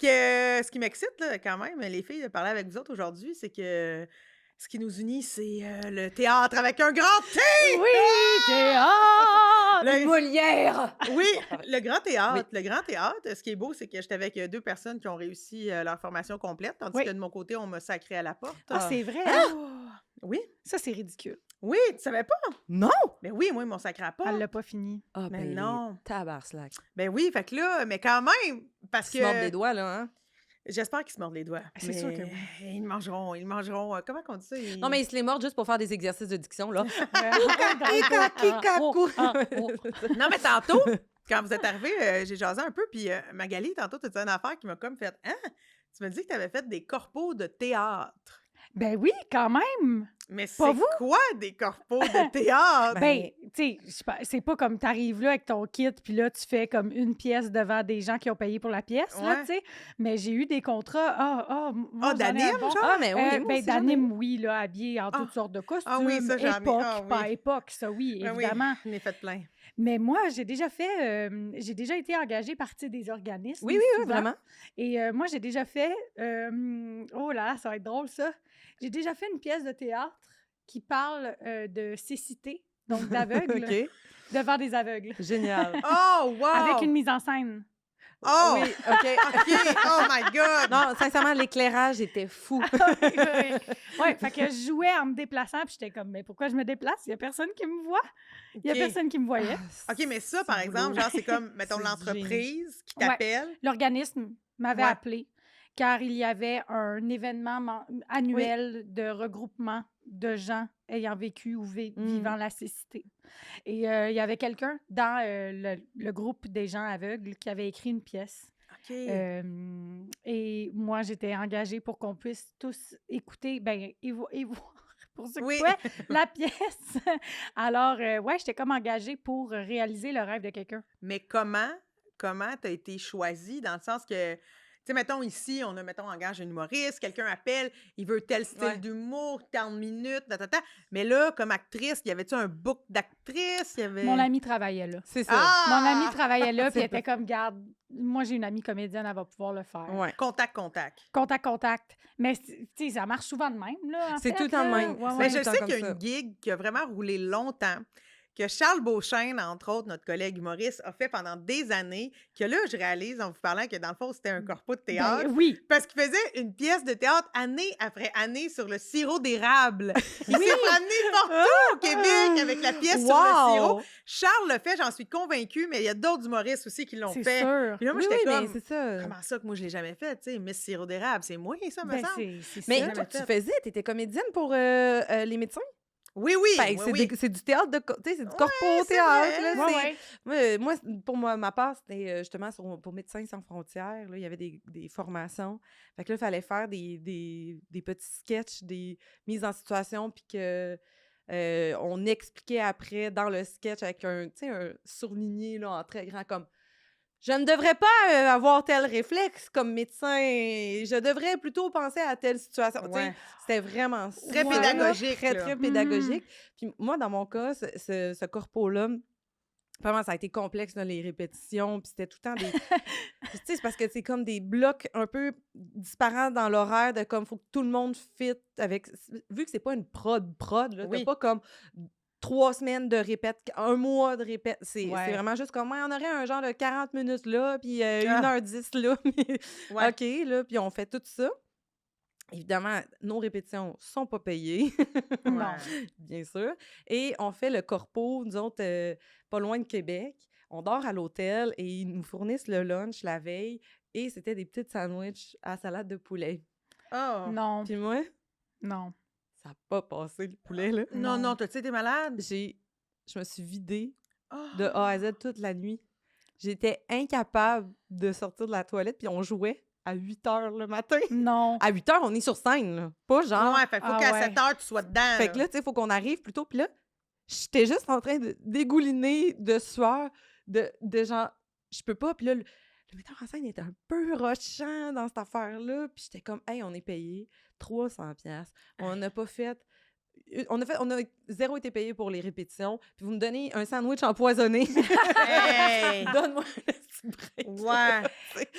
Ce qui m'excite, là, quand même, les filles, de parler avec vous autres aujourd'hui, c'est que ce qui nous unit, c'est le théâtre avec un grand T! Oui, théâtre! Le- Molière! Oui, le grand Oui. théâtre. Le grand théâtre, ce qui est beau, c'est que j'étais avec 2 personnes qui ont réussi leur formation complète, tandis Oui. que de mon côté, on m'a sacré à la porte. Ah, c'est vrai, hein? Oh! Oui, Ça, c'est ridicule. oui, tu savais pas? Non! Ben oui, moi, ils m'ont sacré à la porte. Elle l'a pas fini. Ah, Mais ben, non. les tabarslack. Ben oui, fait que là, mais quand même, parce Ils se mordent que des doigts, là, hein? j'espère qu'ils se mordent les doigts. C'est sûr que mais oui. Ils mangeront, comment qu'on dit ça? Non, mais ils se les mordent juste pour faire des exercices de diction, là. Kikaku. Non, mais tantôt, quand vous êtes arrivés, j'ai jasé un peu, puis Magali, tantôt, tu as dit une affaire qui m'a comme fait « Hein? Tu m'as dit que tu avais fait des corpos de théâtre. Ben oui, quand même. » Mais Pas c'est vous? quoi des corpos de théâtre? Ben, tu sais, c'est pas comme t'arrives là avec ton kit, puis là, tu fais comme une pièce devant des gens qui ont payé pour la pièce, là, Ouais. tu sais. Mais j'ai eu des contrats, moi, j'en ai d'anime, un bon. genre? Ah, mais oui, moi Ben, aussi, j'en ai eu. d'anime, oui, là, habillé en toutes Ah. sortes de costumes. Ah oui, ça, j'en ai. Époque, Ah oui. pas époque, ça, oui, Ben oui, évidemment. j'en ai fait plein. Mais moi, j'ai déjà été engagée par des organismes. Oui, oui, oui, souvent. vraiment. Et moi, j'ai déjà fait, oh là là, ça va être drôle, ça. J'ai déjà fait une pièce de théâtre qui parle de cécité, donc d'aveugles, OK. devant des aveugles, Génial. Oh, wow! avec une mise en scène. Oh! Oui, OK. OK! Oh my God! Non, sincèrement, l'éclairage était fou. Ouais, fait que je jouais en me déplaçant, puis j'étais comme, mais pourquoi je me déplace? Il y a personne qui me voit. Il y a OK. personne qui me voyait. OK, mais ça, par exemple, genre, c'est comme, mettons, C'est l'entreprise qui Ouais. t'appelle. L'organisme m'avait Ouais. appelé car il y avait un événement annuel de regroupement de gens ayant vécu ou vivant la cécité. Et il y avait quelqu'un dans le groupe des gens aveugles qui avait écrit une pièce. OK. Et moi, j'étais engagée pour qu'on puisse tous écouter, et voir pour ceux qui Oui. pouvaient, la pièce. Alors, ouais, j'étais comme engagée pour réaliser le rêve de quelqu'un. Mais comment t'as été choisie dans le sens que, tu sais, mettons ici, on a, mettons, engage un humoriste, quelqu'un appelle, il veut tel style Ouais. d'humour, tant de minutes, Mais là, comme actrice, y avait-tu un book d'actrice? Il y avait... Mon ami travaillait là. C'est ça. Ah! Mon ami travaillait là, puis C'est elle était comme, garde, moi j'ai une amie comédienne, elle va pouvoir le faire. Ouais. Contact. Contact. Mais, tu sais, ça marche souvent de même, là. C'est tout le temps de même. Ouais, Mais Ouais, je tout le temps sais comme qu'il y a ça. une gig qui a vraiment roulé longtemps, que Charles Beauchesne, entre autres, notre collègue humoriste, a fait pendant des années, que là, je réalise en vous parlant que dans le fond, c'était un corpo de théâtre. Ben, oui. Parce qu'il faisait une pièce de théâtre année après année sur le sirop d'érable. Il s'est promené partout au Québec avec la pièce sur le sirop. Wow! Charles le fait, j'en suis convaincue, mais il y a d'autres humoristes aussi qui l'ont C'est fait. sûr. Puis là, moi, Oui, j'étais oui, comme, mais c'est ça. comment ça que moi, je l'ai jamais fait, tu sais, Miss Sirop d'érable, c'est moi, ça, me Ben, semble. c'est Mais ça. toi, jamais tu fait. faisais, t'étais comédienne pour les médecins? Oui, Fait que c'est du théâtre, tu sais, c'est du corpo théâtre. vrai. Là, Ouais, ouais. Moi, pour ma part, c'était justement pour Médecins sans frontières. Là, il y avait des formations. Fait que là, il fallait faire des petits sketchs, des mises en situation, puis que on expliquait après dans le sketch avec un surligné là, en très grand comme je ne devrais pas avoir tel réflexe comme médecin. Je devrais plutôt penser à telle situation. Tu sais, Ouais. c'était vraiment Très ça, pédagogique, Très, là. très pédagogique. Puis moi, dans mon cas, ce corpo-là, vraiment, ça a été complexe, là, les répétitions. Puis c'était tout le temps des... tu sais, c'est parce que c'est comme des blocs un peu disparants dans l'horaire de comme, faut que tout le monde fit avec... Vu que c'est pas une prod, là, Oui. t'as pas comme 3 semaines de répète, 1 mois de répète. C'est Ouais. vraiment juste comme, on aurait un genre de 40 minutes là, puis Ah. 1h10 là. Ouais. OK, là, puis on fait tout ça. Évidemment, nos répétitions sont pas payées, Non. bien sûr. Et on fait le corpo, nous autres, pas loin de Québec. On dort à l'hôtel et ils nous fournissent le lunch la veille. Et c'était des petites sandwichs à salade de poulet. Oh. Non. Puis moi, Non. ça n'a pas passé le poulet, là. Non, t'as-tu été malade? Je me suis vidée Oh. de A à Z toute la nuit. J'étais incapable de sortir de la toilette, puis on jouait à 8h le matin. Non. À 8h, on est sur scène, là. Pas genre... Ouais, fait qu'il faut Ah qu'à ouais. 7 heures, tu sois dedans. Fait que là, tu sais, il faut qu'on arrive plus tôt. Puis là, j'étais juste en train de dégouliner de sueur, de genre, je peux pas. Puis là, le metteur en scène était un peu rushant dans cette affaire-là. Puis j'étais comme, hey, on est payé 300$. On n'a pas fait on a zéro été payé pour les répétitions, puis vous me donnez un sandwich empoisonné. Hey! Donne-moi un petit break. Ouais.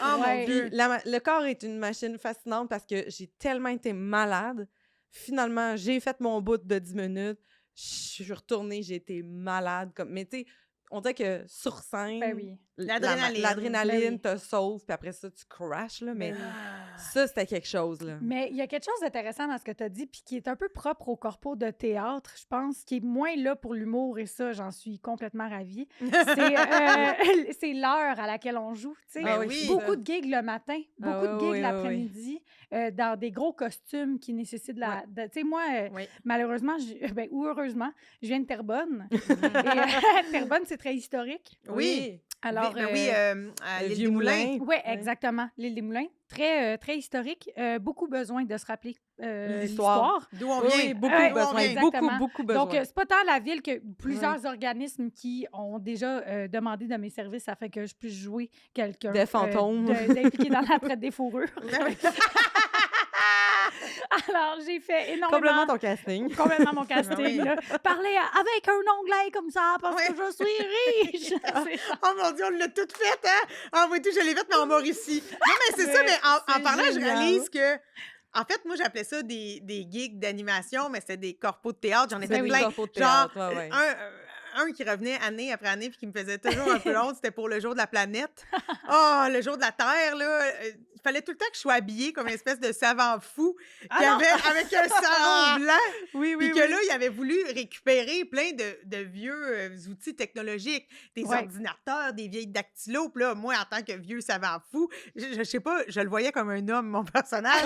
Oh mon Ouais. Dieu. Puis le corps est une machine fascinante parce que j'ai tellement été malade. Finalement, j'ai fait mon bout de 10 minutes. Je suis retournée, j'ai été malade. Mais tu sais, on dirait que sur scène, Ben oui. L'adrénaline. l'adrénaline Ben te sauve, puis après ça, tu crashes. Là, mais Ben oui. ça, c'était quelque chose. Là. Mais il y a quelque chose d'intéressant dans ce que tu as dit, puis qui est un peu propre au corpo de théâtre, je pense, qui est moins là pour l'humour, et ça, j'en suis complètement ravie. C'est l'heure à laquelle on joue. Tu sais. Ben oui. Beaucoup de gigs le matin, beaucoup de gigs oui, l'après-midi, dans des gros costumes qui nécessitent tu sais, moi, Oui. malheureusement, ou heureusement, je viens de Terrebonne. Et Terrebonne, c'est très historique. Oui. Alors, oui, à le l'île Vieux des Moulins. oui, Ouais. exactement. L'île des Moulins, très, très historique. Beaucoup besoin de se rappeler L'histoire. l'histoire. D'où on Oui, vient. beaucoup Ouais, besoin. exactement. Beaucoup besoin. Donc, c'est pas tant la ville que plusieurs organismes qui ont déjà demandé de mes services afin que je puisse jouer quelqu'un. Des fantômes. D'impliqué dans la traite des fourrures. Alors, j'ai fait énormément. Complètement ton casting. Complètement mon casting. Oui. Là. Parler avec un onglet comme ça parce Oui. que je suis riche. C'est ça. Oh mon Dieu, on l'a tout fait, hein? Ah oui, tout, je l'ai fait, mais en Mauricie. Non, mais c'est ça, mais en c'est parlant, je génial. réalise que. En fait, moi, j'appelais ça des gigs d'animation, mais c'était des corpos de théâtre. J'en ai fait Oui, plein. corpo de Genre, théâtre, ouais. un qui revenait année après année puis qui me faisait toujours un peu honte, c'était pour le jour de la planète. Oh, le jour de la Terre, là. Il fallait tout le temps que je sois habillée comme une espèce de savant fou qui non! avait avec un sarrau blanc. Oui, Puis que là, il avait voulu récupérer plein de vieux outils technologiques, des Ouais. ordinateurs, des vieilles dactylos. Puis là, moi, en tant que vieux savant fou, je sais pas, je le voyais comme un homme, mon personnage.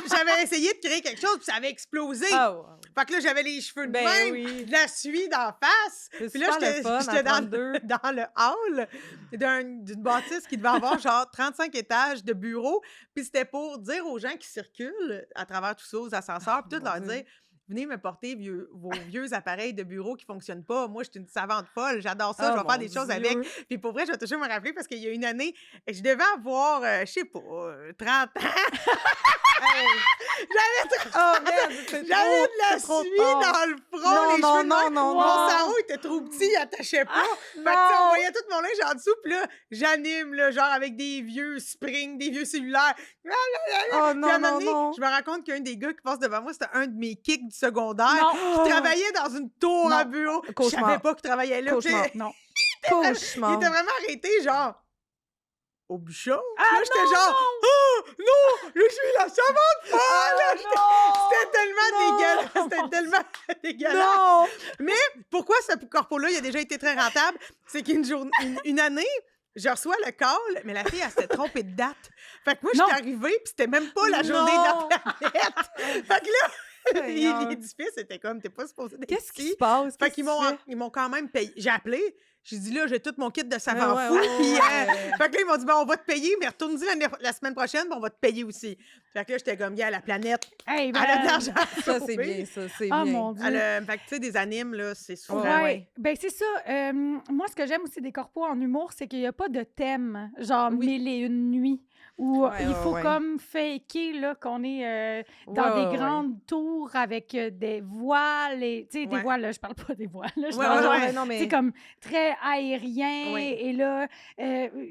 J'avais essayé de créer quelque chose, puis ça avait explosé. Ah, wow. Fait que là, j'avais les cheveux de Ben même, oui. de la suie d'en face. C'est Puis là, super le fun, j'étais à 32. dans le hall d'une bâtisse qui devait avoir genre 35 étages de bureaux. Puis c'était pour dire aux gens qui circulent à travers tout ça, aux ascenseurs, puis tout mon leur Dieu. dire venez me porter vos vieux appareils de bureau qui fonctionnent pas. Moi, je suis une savante folle. J'adore ça. Oh, je vais faire mon des choses Dieu. avec. Puis pour vrai, je vais toujours me rappeler parce qu'il y a une année, je devais avoir, je sais pas, 30 ans. Oh, merde, c'est J'avais de la c'est trop suie fort. dans le front, Non, les non, cheveux de non, même. non, Mon non. sarrau était trop petit, il attachait pas. Fait que, tu sais, non. on voyait tout mon linge en dessous, puis là, j'anime, là, genre avec des vieux springs, des vieux cellulaires. Oh Puis à un non, moment non, donné, non. je me rends compte qu'un des gars qui passe devant moi, c'était un de mes kicks du secondaire. Non. Qui travaillait dans une tour Non. à bureau. Je Cauchemar. savais pas qu'il travaillait là. Cauchemar. Puis Non. il Cauchemar. était vraiment arrêté, genre, au bûchon. Ah, Puis là, j'étais genre, oh non, je suis la savante folle. Ah, Là, non. c'était tellement Non. dégueulasse. C'était tellement dégueulasse. Non! Pourquoi ce corpo-là, il a déjà été très rentable? C'est une année, je reçois le call, mais la fille, elle s'était trompée de date. Fait que moi, Non. j'étais arrivée, puis c'était même pas la journée Non. de la planète. Fait que là, Seigneur. l'édifice était comme, t'es pas supposé d'être Qu'est-ce qui ici. se passe? Fait Qu'est-ce qu'ils que tu fais? ils m'ont quand même payé. J'ai appelé. J'ai dit, là, j'ai tout mon kit de savant Ouais, fou. ouais, Puis, ouais. fait que là, ils m'ont dit, ben, on va te payer, mais retourne-y la semaine prochaine, puis on va te payer aussi. Fait que là, j'étais comme, gars, la planète, Hey, elle a de l'argent. à Ça, c'est sauver. bien, ça, c'est Oh bien. mon Dieu. Fait que, tu sais, des animes, là, c'est souvent. Ouais. ouais. Ben c'est ça. Moi, ce que j'aime aussi des corpos en humour, c'est qu'il n'y a pas de thème, genre Oui. 1001 nuits, où Ouais, il ouais, faut ouais. comme faker là, qu'on est dans Ouais, des ouais, grandes tours avec des voiles. Tu sais, des Ouais. voiles, là, je parle pas des voiles. Là, je Ouais, parle ouais, genre, ouais. non, tu mais... sais, comme très aérien. Oui. Et là,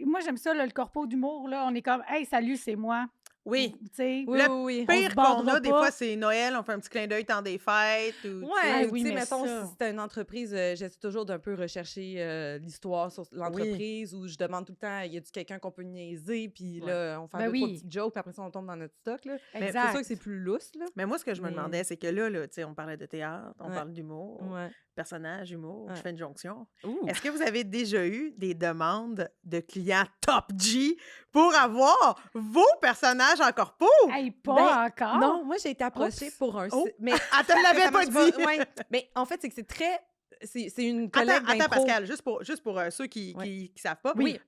moi, j'aime ça, là, le corpo d'humour. Là, on est comme, hey, salut, c'est moi. Oui. Tu sais, Oui, Le oui, oui. on se Pire qu'on bordera a, des pas. fois, c'est Noël, on fait un petit clin d'œil temps des fêtes. Ou, tu sais. Ouais, oui, tu sais, mais mettons, ça. si c'était une entreprise, j'essaie toujours d'un peu rechercher l'histoire sur l'entreprise, où je demande tout le temps, y a-tu quelqu'un qu'on peut niaiser, puis là, on fait Ben deux, trois oui. petites jokes, puis après ça, on tombe dans notre stock, là. C'est Exact. sûr que c'est plus lousse, là. Mais moi, ce que je me Mais- demandais, c'est que là, tu sais, on parlait de théâtre, on Ouais. parle d'humour, Ouais. personnage, humour, Ouais. je fais une jonction. Ouh. Est-ce que vous avez déjà eu des demandes de clients top G pour avoir vos personnages en corpo? Hey, pas Ben, encore. Non, moi, j'ai été approchée Oups. pour un... Oh. Mais Ah, te l'avais ça pas marche dit! Ouais. Mais en fait, c'est que c'est très... C'est une collègue Attends, d'impro. Pascal, juste pour ceux qui savent pas. Oui.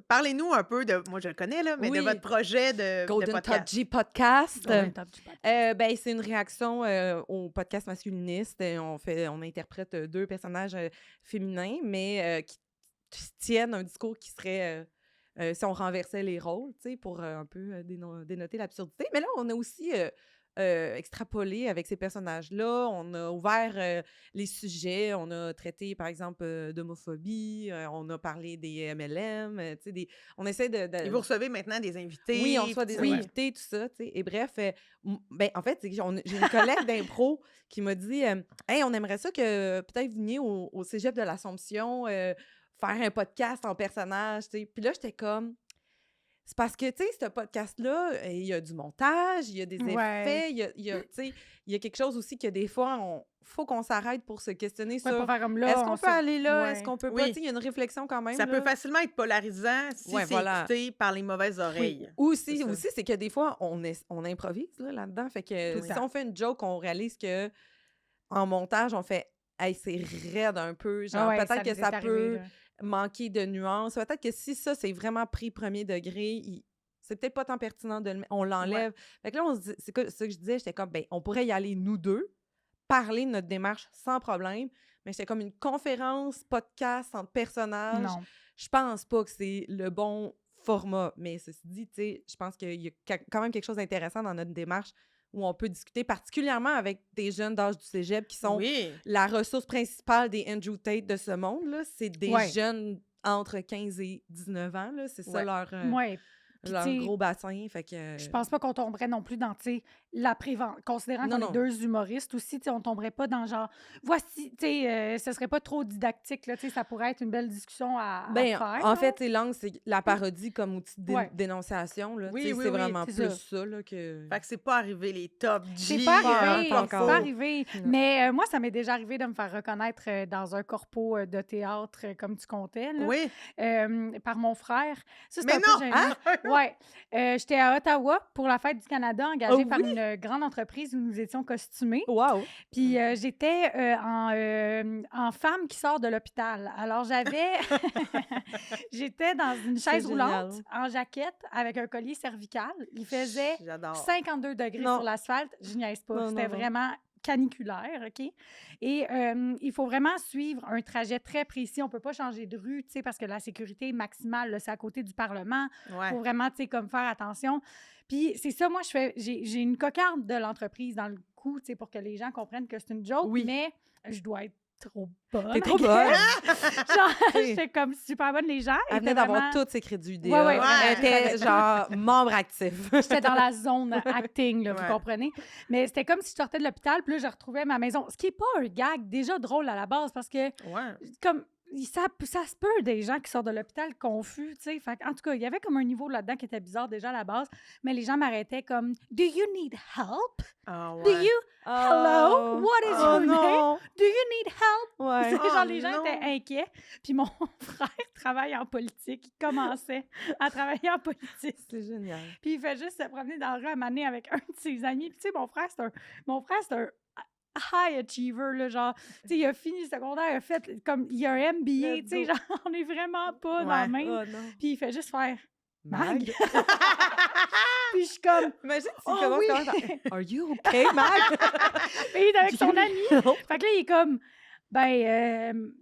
Parlez-nous un peu de, moi je le connais, là, mais de Oui. votre projet de Golden Top podcast. G Podcast. Golden Top du podcast. Ben, c'est une réaction au podcast masculiniste. On interprète deux personnages féminins, mais qui tiennent un discours qui serait... si on renversait les rôles, tu sais, pour un peu dénoter l'absurdité. Mais là, on a aussi extrapolé avec ces personnages-là. On a ouvert les sujets. On a traité, par exemple, d'homophobie. On a parlé des MLM. On essaie Et vous recevez maintenant des invités. Oui, on reçoit des invités, tout ça. Et bref, en fait, j'ai une collègue d'impro qui m'a dit Hey, on aimerait ça que peut-être vous veniez au Cégep de l'Assomption faire un podcast en personnage. Puis là, j'étais comme. C'est parce que, tu sais, ce podcast-là, il y a du montage, il y a des effets, il y a quelque chose aussi que des fois, faut qu'on s'arrête pour se questionner sur pour faire comme là, est-ce qu'on peut aller là, est-ce qu'on peut pas? Oui. Tu sais, il y a une réflexion quand même. Ça là. peut facilement être polarisant si c'est écouté par les mauvaises oreilles. Aussi, c'est que des fois, on improvise là-dedans. Fait que si temps. on fait une joke, on réalise que en montage, on fait hey, c'est raide un peu. Genre, peut-être que ça peut manquer de nuances. Peut-être que si ça, c'est vraiment pris premier degré, c'est peut-être pas tant pertinent de le mettre. On l'enlève. Fait que là, c'est ça que je disais. J'étais comme, on pourrait y aller, nous deux, parler de notre démarche sans problème, mais c'était comme une conférence, podcast entre personnages. Non. Je pense pas que c'est le bon format. Mais ceci dit, tu sais, je pense qu'il y a quand même quelque chose d'intéressant dans notre démarche où on peut discuter, particulièrement avec des jeunes d'âge du cégep qui sont la ressource principale des Andrew Tate de ce monde. Là. C'est des jeunes entre 15 et 19 ans. Là. C'est ça leur gros bassin. Fait que, je pense pas qu'on tomberait non plus dans la prévention. Considérant qu'on est deux humoristes aussi, on tomberait pas dans genre voici, ce serait pas trop didactique. Là, ça pourrait être une belle discussion à faire. En fait, l'angle, c'est la parodie comme outil de dénonciation. Là, c'est vraiment plus ça. Là, que... Fait que c'est pas arrivé les top G. C'est pas arrivé. Mais moi, ça m'est déjà arrivé de me faire reconnaître dans un corpo de théâtre, comme tu comptais. Là, par mon frère. Ça, mais non! Ouais. J'étais à Ottawa pour la Fête du Canada, engagée par une grande entreprise où nous étions costumés. Wow! Puis j'étais en femme qui sort de l'hôpital. Alors j'étais dans une chaise roulante, en jaquette, avec un collier cervical. Il faisait 52 degrés sur l'asphalte. Je niaise pas. C'était vraiment caniculaire, OK? Et il faut vraiment suivre un trajet très précis. On ne peut pas changer de rue, tu sais, parce que la sécurité est maximale, là, c'est à côté du Parlement. Il faut vraiment, tu sais, comme faire attention. Puis c'est ça, moi, j'ai une cocarde de l'entreprise dans le cou, tu sais, pour que les gens comprennent que c'est une joke, mais je dois être trop bonne. T'es trop bonne! Genre, j'étais comme super bonne. Les gens elle venait d'avoir toutes ses crédits UDA. Elle était genre membre actif. J'étais dans la zone acting, là, vous comprenez? Mais c'était comme si je sortais de l'hôpital, puis là, je retrouvais ma maison. Ce qui n'est pas un gag déjà drôle à la base, parce que comme ça se peut des gens qui sortent de l'hôpital confus, tu sais. En tout cas, il y avait comme un niveau là-dedans qui était bizarre déjà à la base, mais les gens m'arrêtaient comme « Do you need help? Do you... Hello? What is your name? Do you need help? » Genre, les gens étaient inquiets. Puis mon frère travaille en politique. Il commençait à travailler en politique. C'est génial. Puis il fait juste se promener dans la rue à Mané avec un de ses amis. Puis tu sais, mon frère, c'est un high achiever, là, genre, tu sais, il a fini le secondaire, il a fait, comme, il a un MBA, tu sais, genre, on est vraiment pas dans le même. Puis il fait juste faire Mag. Puis je suis comme, imagine s'il commence Are you okay, Mag? Puis il est avec son ami. Fait que là, il est comme,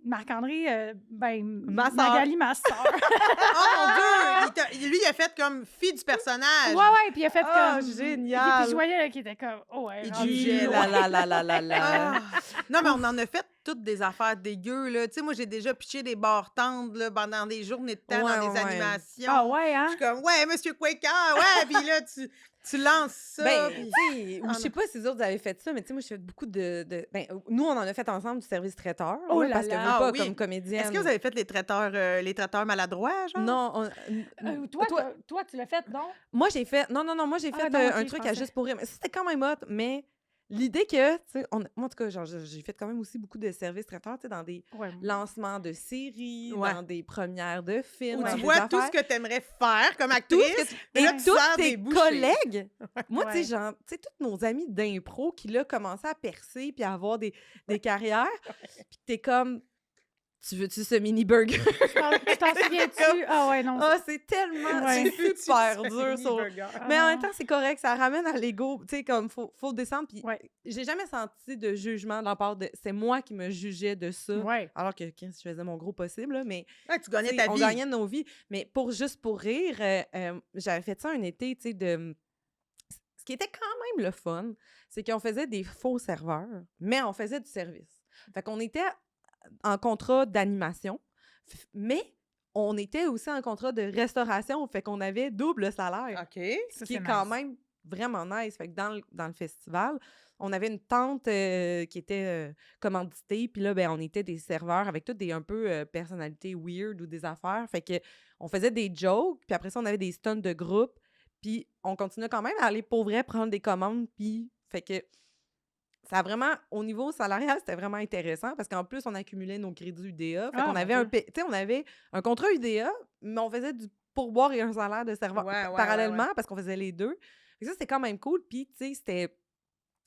Marc-André, Magali, ma soeur. Oh mon Dieu! Lui, il a fait comme fille du personnage. Ouais, puis il a fait comme. Génial! Puis je voyais qu'il était comme, il jugeait. La. Non, mais on en a fait toutes des affaires dégueu, là. Tu sais, moi, j'ai déjà pitché des barres tendres, là, pendant des journées de temps dans des animations. Ah ouais, hein? Je suis comme, Monsieur Quaker, puis là, tu lances ça. Je sais pas si les autres avaient fait ça, mais tu sais, moi, je fais beaucoup nous, on en a fait ensemble du service traiteur. Parce que je veux pas comme comédienne. Est-ce que vous avez fait les traiteurs maladroits, genre? Non. Toi, tu l'as fait, non? Moi, j'ai fait... Non, moi, j'ai fait un truc à Juste pour rire. Mais c'était quand même hot, mais... L'idée que, tu sais, moi, en tout cas, genre, j'ai fait quand même aussi beaucoup de services traiteurs, tu sais, dans des lancements de séries, dans des premières de films. Où tu vois tout ce que tu aimerais faire comme actrice, et là, tous tes collègues. Moi, tu sais, genre, tu sais, tous nos amis d'impro qui, là, commençaient à percer puis à avoir des carrières, puis t'es comme... Tu veux-tu ce mini-burger? Tu t'en souviens-tu? Ah ouais, non. Ah, c'est tellement... C'est super dur. Mais en même temps, c'est correct. Ça ramène à l'ego. Tu sais, comme, faut descendre. Puis j'ai jamais senti de jugement de la part de... C'est moi qui me jugeais de ça. Alors que je faisais mon gros possible, là, mais... tu gagnais ta vie. On gagnait nos vies. Mais pour rire, j'avais fait ça un été, tu sais, qui était quand même le fun, c'est qu'on faisait des faux serveurs, mais on faisait du service. Fait qu'on était en contrat d'animation, mais on était aussi en contrat de restauration, fait qu'on avait double salaire. OK. Ce qui est quand nice. même vraiment nice. Fait que dans le festival, on avait une tente qui était commanditée, puis là, ben, on était des serveurs avec toutes des un peu personnalités weird ou des affaires. Fait que on faisait des jokes, puis après ça, on avait des stunts de groupe, puis on continuait quand même à aller pour vrai prendre des commandes, puis fait que ça a vraiment, au niveau salarial, c'était vraiment intéressant parce qu'en plus, on accumulait nos crédits UDA. Fait qu'on mon avait Dieu. tu sais, on avait un contrat UDA, mais on faisait du pourboire et un salaire de serveur parallèlement parce qu'on faisait les deux. Fait que ça, c'était quand même cool. Puis, tu sais,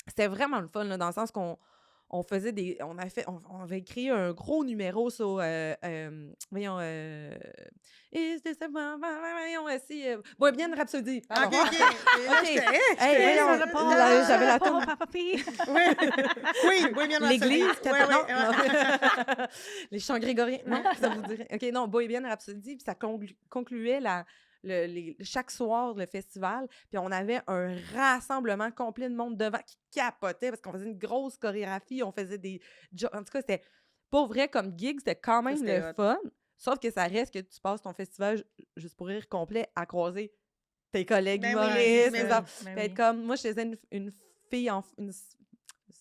c'était vraiment le fun, là, dans le sens qu'on faisait des. On avait créé un gros numéro sur. Voyons. Is this a- voyons, Bohemian Rhapsody. OK, Pardon. OK. Et là, OK. j'étais, Hey, voyons, j'avais la toune. Oui, Bohemian Rhapsody. L'église Ouais, catholique. ouais, Non, ouais. non. Les chants grégoriens. Non, ça vous dirait. OK, non, Bohemian Rhapsody. Puis ça concluait chaque soir le festival. Puis on avait un rassemblement complet de monde devant qui capotait parce qu'on faisait une grosse chorégraphie. On faisait des. En tout cas, c'était pas vrai comme gig. C'était quand même c'était le hot. fun. Sauf que ça reste que tu passes ton festival juste pour rire complet à croiser tes collègues Ben oui, humoristes. ben tes oui. Puis être comme. Moi, je faisais une fille, une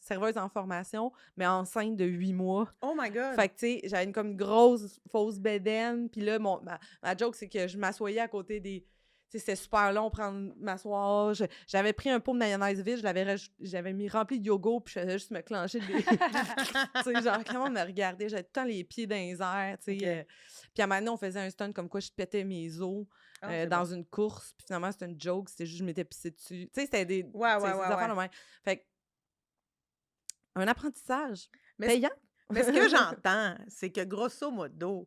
serveuse en formation, mais enceinte de 8 mois. Oh my God. Fait que, tu sais, j'avais comme une grosse fausse bédaine. Puis là, ma joke, c'est que je m'assoyais à côté des... Tu sais, c'était super long m'asseoir. J'avais pris un pot de mayonnaise vide, j'avais mis rempli de yogourt, puis je faisais juste me clencher. Tu sais, genre, comment me regarder? J'avais tout le temps les pieds dans les airs, tu sais. Puis à un moment donné, on faisait un stunt comme quoi je pétais mes os dans une course. Puis finalement, c'était une joke, c'était juste je m'étais pissée dessus. Tu sais, c'était des... Ouais. affaires de même. Fait que, un apprentissage Mais payant. Mais ce que j'entends, c'est que grosso modo,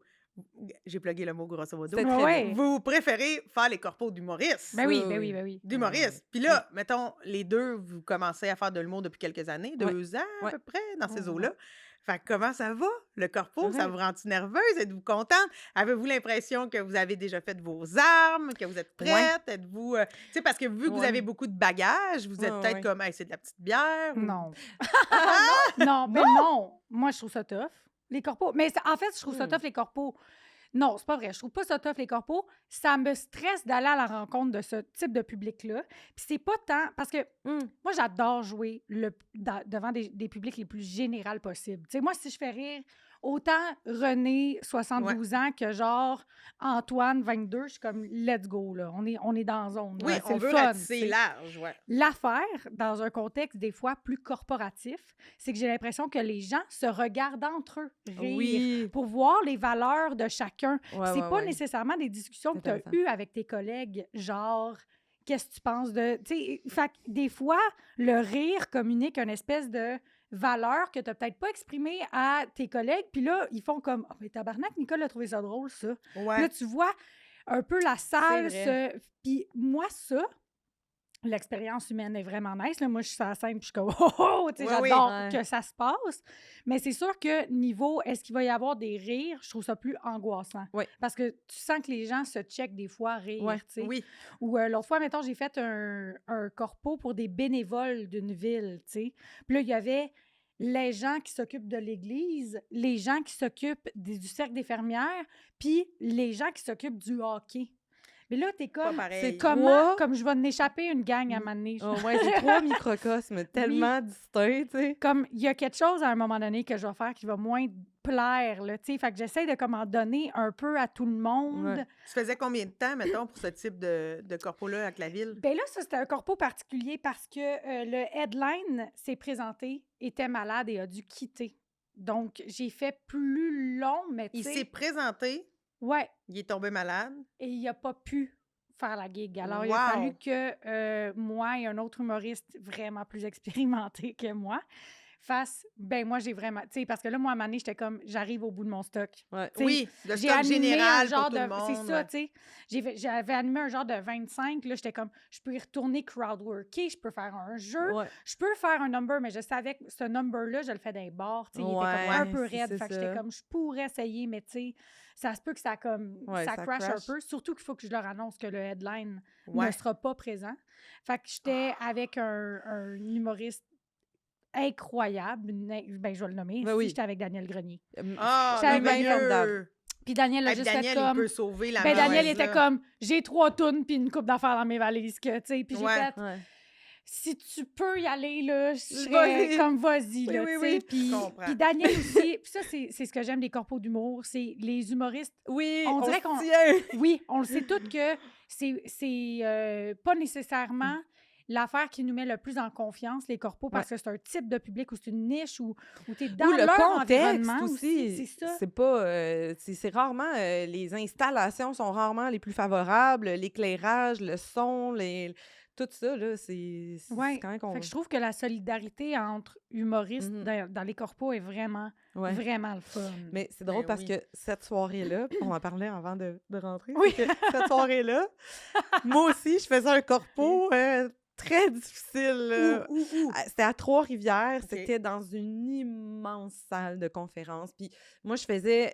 j'ai plugué le mot grosso modo, C'était très Ouais. bien. vous préférez faire les corpos d'humoristes. Ben oui, Oui, ben oui. oui, ben oui. D'humoristes. Puis là, mettons, les deux, vous commencez à faire de l'humour depuis quelques années, 2 ans à Ouais. peu près, dans ces Ouais. eaux-là. Fait que comment ça va, le corpo? Ça Ouais. vous rend-tu nerveuse? Êtes-vous contente? Avez-vous l'impression que vous avez déjà fait vos armes, que vous êtes Ouais. prête? Êtes-vous... tu sais, parce que vu que vous Ouais. avez beaucoup de bagages, vous êtes Ouais, peut-être ouais. comme, hey, c'est de la petite bière. ou- Non. Non, ben non. Moi, je trouve ça tough. Les corpos. Mais en fait, je trouve ça tough, les corpos. Non, c'est pas vrai. Je trouve pas ça tough, les corpos. Ça me stresse d'aller à la rencontre de ce type de public-là. Puis c'est pas tant... Parce que moi, j'adore jouer devant des publics les plus généraux possibles. Tu sais, moi, si je fais rire autant René, 72 ans, que genre Antoine, 22, je suis comme, let's go, là. On est dans la zone. Oui, là. C'est on le veut fun, ratisser tu sais. large, ouais. L'affaire, dans un contexte des fois plus corporatif, c'est que j'ai l'impression que les gens se regardent entre eux rire Oui. pour voir les valeurs de chacun. Ouais, C'est ouais, pas ouais. nécessairement des discussions que tu as Intéressant. eues avec tes collègues, genre, qu'est-ce que tu penses de... Tu sais, fait que des fois, le rire communique une espèce de valeur que tu n'as peut-être pas exprimée à tes collègues, puis là, ils font comme « Oh, mais tabarnak, Nicole a trouvé ça drôle, ça. » Ouais. Puis là, tu vois un peu la salle vrai. Puis moi, ça... L'expérience humaine est vraiment nice. Là. Moi, je suis sur la scène puis je suis comme « Oh, oh! » Tu sais, Ouais, oui. j'adore Ouais. que ça se passe. Mais c'est sûr que niveau, est-ce qu'il va y avoir des rires? Je trouve ça plus angoissant. Ouais. Parce que tu sens que les gens se checkent des fois rire, Ouais. tu sais. Oui. Ou l'autre fois, mettons, j'ai fait un corpo pour des bénévoles d'une ville, tu sais. Puis là, il y avait les gens qui s'occupent de l'église, les gens qui s'occupent du cercle des fermières, puis les gens qui s'occupent du hockey. Mais là, t'es Pas comme, pareil. c'est comment, Trois- comme je vais en échapper une gang à un moment donné. Oh, ouais, c'est 3 microcosmes tellement distincts, tu sais. Comme, il y a quelque chose à un moment donné que je vais faire qui va moins plaire, là, tu sais. Fait que j'essaie de comme en donner un peu à tout le monde. Ouais. Tu faisais combien de temps, mettons, pour ce type de corpo-là avec la ville? Ben là, ça, c'était un corpo particulier parce que le headline s'est présenté, était malade et a dû quitter. Donc, j'ai fait plus long, mais tu Il sais... s'est présenté, Ouais, il est tombé malade. et il n'a pas pu faire la gig. Alors, il Wow! a fallu que moi et un autre humoriste vraiment plus expérimenté que moi fasse, ben moi, j'ai vraiment, tu sais, parce que là, moi, à un moment donné, j'étais comme, j'arrive au bout de mon stock. Ouais. Tu sais, Oui, le j'ai stock animé général un genre pour tout de, le monde. c'est ça, ouais. tu sais. J'avais animé un genre de 25, là, j'étais comme, je peux y retourner crowdworker, je peux faire un jeu, Ouais. je peux faire un number, mais je savais que ce number-là, je le fais dans les bars, tu sais, il était comme Ouais, un peu c'est raide, fait que j'étais ça. comme, je pourrais essayer, mais tu sais, ça se peut que ça comme, Ouais, ça ça crash un crash. peu, surtout qu'il faut que je leur annonce que le headline ne Ouais. sera pas présent. Fait que j'étais avec un humoriste incroyable, ben je vais le nommer, Ben si oui. j'étais avec Daniel Grenier. Ah, J'étais avec merveilleux! Puis Daniel a Hey, puis juste fait Daniel, il comme... peut sauver la Ben Daniel mise, était là. comme, j'ai 3 tounes puis une coupe d'affaires dans mes valises, que, tu sais. Puis j'ai Ouais. fait, Ouais. si tu peux y aller, là, je Vas-y. serais comme, vas-y, Oui, là, oui, tu oui. sais. Puis Je comprends. puis Daniel aussi, puis ça, c'est ce que j'aime des corpos d'humour, c'est les humoristes. Oui, On dirait se qu'on- tient. Oui, on le sait toutes que c'est pas nécessairement l'affaire qui nous met le plus en confiance, les corpos, parce que c'est un type de public ou c'est une niche ou tu es dans Ou le leur contexte environnement aussi. c'est ça. C'est pas. C'est rarement. Les installations sont rarement les plus favorables. L'éclairage, le son, tout ça, là, c'est Ouais. quand même qu'on. Fait que je trouve que la solidarité entre humoristes Mhm. dans les corpos est vraiment, Ouais. vraiment le fun. Mais c'est drôle Ben parce oui. que cette soirée-là, on en parlait avant de rentrer, Oui. c'est que cette soirée-là, moi aussi, je faisais un corpo très difficile. là. Où? C'était à Trois-Rivières, Ok. c'était dans une immense salle de conférence. Puis moi,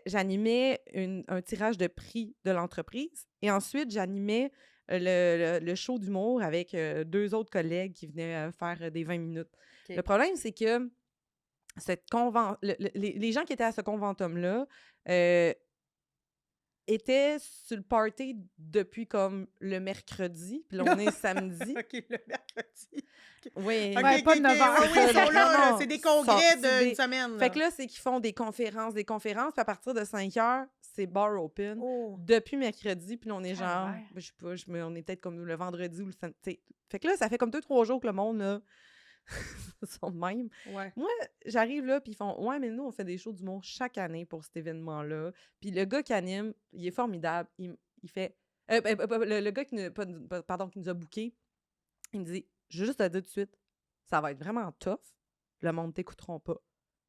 j'animais un tirage de prix de l'entreprise et ensuite, j'animais le show d'humour avec 2 autres collègues qui venaient faire des 20 minutes. Ok. Le problème, c'est que les gens qui étaient à ce conventum-là étaient sur le party depuis comme le mercredi, puis là, on est samedi. OK, le mercredi. Oui. OK, Ouais, pas de 9 heures. Oui, oui, ils sont là, Non, là. non, C'est des ça, congrès c'est d'une des- semaine. Fait que là, c'est qu'ils font des conférences, puis à partir de 5 heures, c'est bar open. Oh. Depuis mercredi, puis là, on est genre, Calvaire. je sais pas, on est peut-être comme le vendredi ou le samedi. T'sais. Fait que là, ça fait comme 2-3 jours que le monde, là, sont de même. Ouais. Moi, j'arrive là, puis ils font « Ouais, mais nous, on fait des shows d'humour chaque année pour cet événement-là. » Puis le gars qui anime, il est formidable. Il fait... le gars qui nous a bookés, il me dit « Je veux juste te dire tout de suite, ça va être vraiment tough. Le monde t'écouteront pas.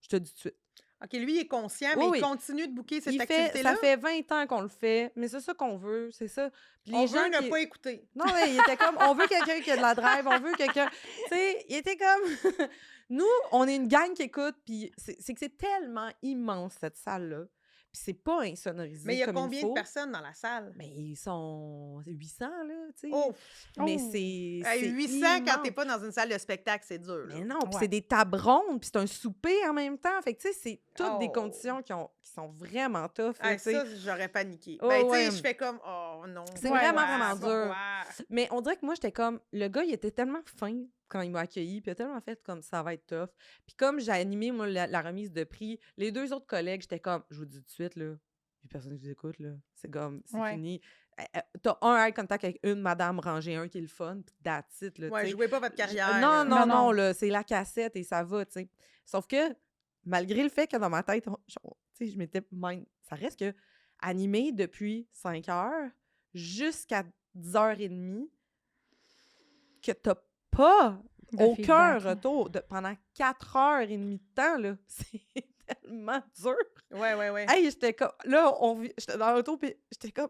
Je te dis tout de suite. » OK, lui, il est conscient, mais Oui, oui. il continue de booker cette Ça activité-là. fait 20 ans qu'on le fait, mais c'est ça qu'on veut, c'est ça. Puis On veut ne pas écouter. Non, mais il était comme, on veut quelqu'un qui a de la drive, on veut quelqu'un... Tu sais, il était comme... Nous, on est une gang qui écoute, puis c'est que c'est tellement immense, cette salle-là. Puis c'est pas insonorisé Mais il y a comme combien il faut. de personnes dans la salle? Mais ils sont 800, là, tu sais. Oh! Mais Oh. c'est... Hey, c'est 800 quand immense. t'es pas dans une salle de spectacle, c'est dur. Là. Mais non, puis Ouais. c'est des tables rondes, puis c'est un souper en même temps. Fait que, tu sais, c'est toutes des Oh. conditions qui sont vraiment tough, là, Hey, tu sais. ça, j'aurais paniqué. Oh, Ben, tu ouais. sais, je fais comme, oh non. C'est Ouais, vraiment, ouais, vraiment dur. Pourquoi? Mais on dirait que moi, j'étais comme... Le gars, il était tellement fin quand il m'a accueilli, puis il a tellement fait comme ça va être tough. Puis comme j'ai animé, moi, la remise de prix, les 2 autres collègues, j'étais comme, je vous dis tout de suite, là, il y a personne qui vous écoute, là. C'est comme, c'est Ouais. fini. T'as un eye contact avec une madame rangée, un qui est le fun, puis that's it, là, Ouais, tu sais. jouez pas votre carrière. Non, là. non, Non, non, non. là, c'est la cassette et ça va, tu sais. Sauf que, malgré le fait que dans ma tête, tu sais, je m'étais... Ça reste que animé depuis 5 heures jusqu'à 10h30, que t'as pas De aucun feedback, là. retour pendant 4h30 de temps, là. C'est tellement dur. Ouais. Hey, j'étais comme... Là, j'étais dans l'auto, puis j'étais comme...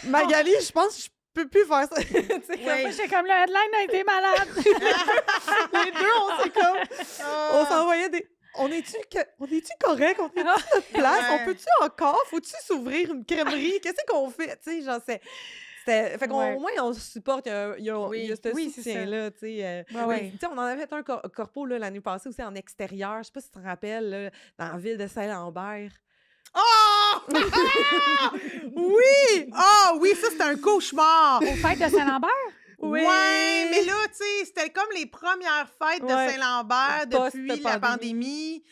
Magali, je pense que je peux plus faire ça. Tu sais, Ouais. Moi, j'étais comme, le headline a été malade. les deux, on s'est comme... On Ah. s'envoyait des... On est-tu correct? On est-tu notre place? Ouais. On peut-tu encore? Faut-tu s'ouvrir une crèmerie? Qu'est-ce qu'on fait? Tu sais, genre, c'était... Fait qu'au Ouais. moins, on se supporte. Il y a Oui. ce Oui, c'est ça. soutien-là, tu sais. Ouais. Tu sais, on en avait fait un corpo là, l'année passée aussi en extérieur. Je sais pas si tu te rappelles, là, dans la ville de Saint-Lambert. Oh! Ah! Oui! Ah oui, ça, c'était un cauchemar! Aux fêtes de Saint-Lambert? Oui! Ouais, mais là, tu sais, c'était comme les premières fêtes de Ouais. Saint-Lambert depuis la Post-pandémie. pandémie.